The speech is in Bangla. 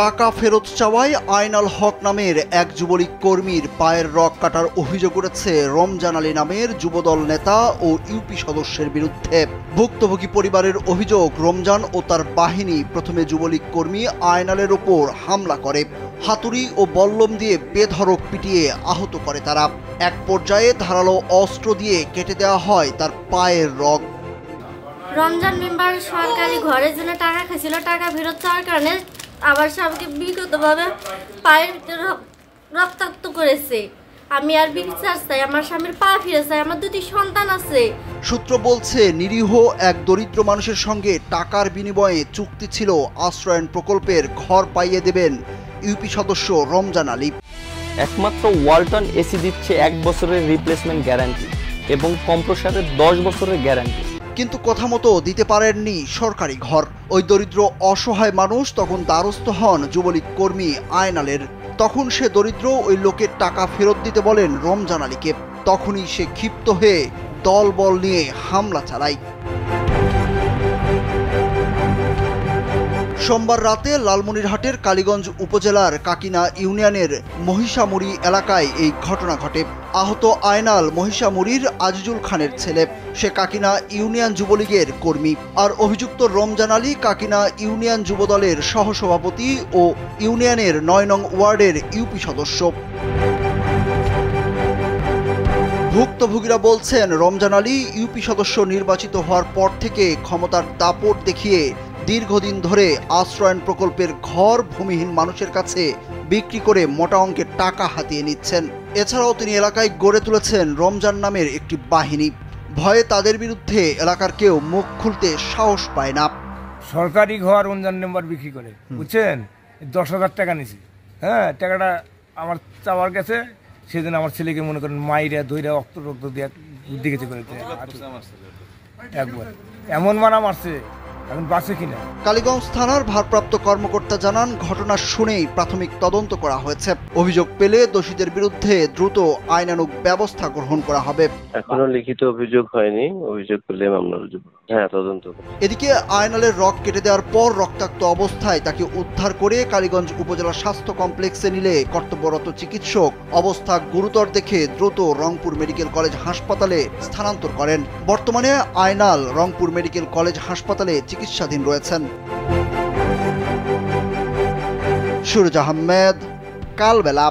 টাকা ফেরত চাওয়ায় আয়নাল হক নামের এক যুবলীগ কর্মীর পায়ের রগ কাটার অভিযোগ উঠেছে রমজান আলী নামের যুবদল নেতা ও ইউপি সদস্যের বিরুদ্ধে। ভুক্তভোগী পরিবারের অভিযোগ, রমজান ও তার বাহিনী প্রথমে যুবলীগ কর্মী আয়নালের ওপর হামলা করে, হাতুড়ি ও বল্লম দিয়ে বেধড়ক পিটিয়ে আহত করে তারা। এক পর্যায়ে ধারালো অস্ত্র দিয়ে কেটে দেওয়া হয় তার পায়ের রগ। রমজান মেম্বার সরকারি ঘরের জন্য টাকা খাইছিল, টাকা ফেরত চাওয়ার কারণে আবার স্বামীকে বিগতভাবে পায়ের রক্তাক্ত করেছে। আমি আর বিচার চাই, আমার স্বামীর পা ফিরে চাই, আমার দুটি সন্তান আছে। সূত্র বলছে, নিরীহ এক দরিদ্র মানুষের সঙ্গে টাকার বিনিময়ে চুক্তি ছিল আশ্রয়ণ প্রকল্পের ঘর পাইয়ে দেবেন ইউপি সদস্য রমজান আলী। একমাত্র ওয়ালটন এসি দিচ্ছে 1 বছরের রিপ্লেসমেন্ট গ্যারান্টি এবং কম্প্রেসারের 10 বছরের গ্যারান্টি, কিন্তু কথা মতো দিতে পারেননি সরকারি ঘর। ওই দরিদ্র অসহায় মানুষ তখন দ্বারস্থ হন যুবলীগ কর্মী আয়নালের। তখন সে দরিদ্র ওই লোকের টাকা ফেরত দিতে বলেন রমজান আলীকে। তখনই সে ক্ষিপ্ত হয়ে দলবল নিয়ে হামলা চালায়। সোমবার রাতে লালমনিরহাটের কালীগঞ্জ উপজেলার কাকিনা ইউনিয়নের মহিষামুড়ি এলাকায় এই ঘটনা ঘটে। আহত আয়নাল মহিষামুড়ির আজিজুল খানের ছেলে। সে কাকিনা ইউনিয়ন যুবলীগের কর্মী। আর অভিযুক্ত রমজান আলী কাকিনা ইউনিয়ন যুবদলের সহসভাপতি ও ইউনিয়নের 9 নং ওয়ার্ডের ইউপি সদস্য। ভুক্তভোগীরা বলছেন, রমজান আলী ইউপি সদস্য নির্বাচিত হওয়ার পর থেকে ক্ষমতার দাপট দেখিয়ে দীর্ঘদিন ধরে আশ্রয়ণ প্রকল্পের ঘর ভূমিহীন মানুষের কাছে বিক্রি করে মোটা অঙ্কের টাকা হাতিয়ে নিচ্ছেন। এছাড়াও তিনি এলাকায় গড়ে তুলেছেন রমজান নামের একটি বাহিনী। ভয়ে তাদের বিরুদ্ধে এলাকার কেউ মুখ খুলতে সাহস পায় না। সরকারি ঘর রমজান মেম্বার বিক্রি করে, বুঝছেন, 10,000 টাকা নিছি। হ্যাঁ, টাকাটা আমার চাওয়ার গেছে, সেদিন আমার ছেলেকে মনে করেন মাইরা ধইরা রক্ত দিয়ে দিকে করেছে একবার, এমন মারা মারছে, এখন বাঁচে কিনা। কালীগঞ্জ থানার ভারপ্রাপ্ত কর্মকর্তা জানান, ঘটনা শুনেই প্রাথমিক তদন্ত করা হয়েছে। অভিযোগ পেলে দোষীদের বিরুদ্ধে দ্রুত আইনানুগ ব্যবস্থা গ্রহণ করা হবে। এখনো লিখিত অভিযোগ হয়নি, অভিযোগ পেলে মামলা রুজু হবে। হ্যাঁ, তদন্ত। এদিকে আয়নালের রগ কেটে দেওয়ার পর রক্তাক্ত অবস্থায় তাকে উদ্ধার করে কালীগঞ্জ উপজেলা স্বাস্থ্য কমপ্লেক্সে নিলে কর্তব্যরত চিকিৎসক অবস্থা গুরুতর দেখে দ্রুত রংপুর মেডিকেল কলেজ হাসপাতালে স্থানান্তর করেন। বর্তমানে আয়নাল রংপুর মেডিকেল কলেজ হাসপাতালে চিকিৎসাধীন রয়েছেন। সুরজ আহমেদ, কালবেলা।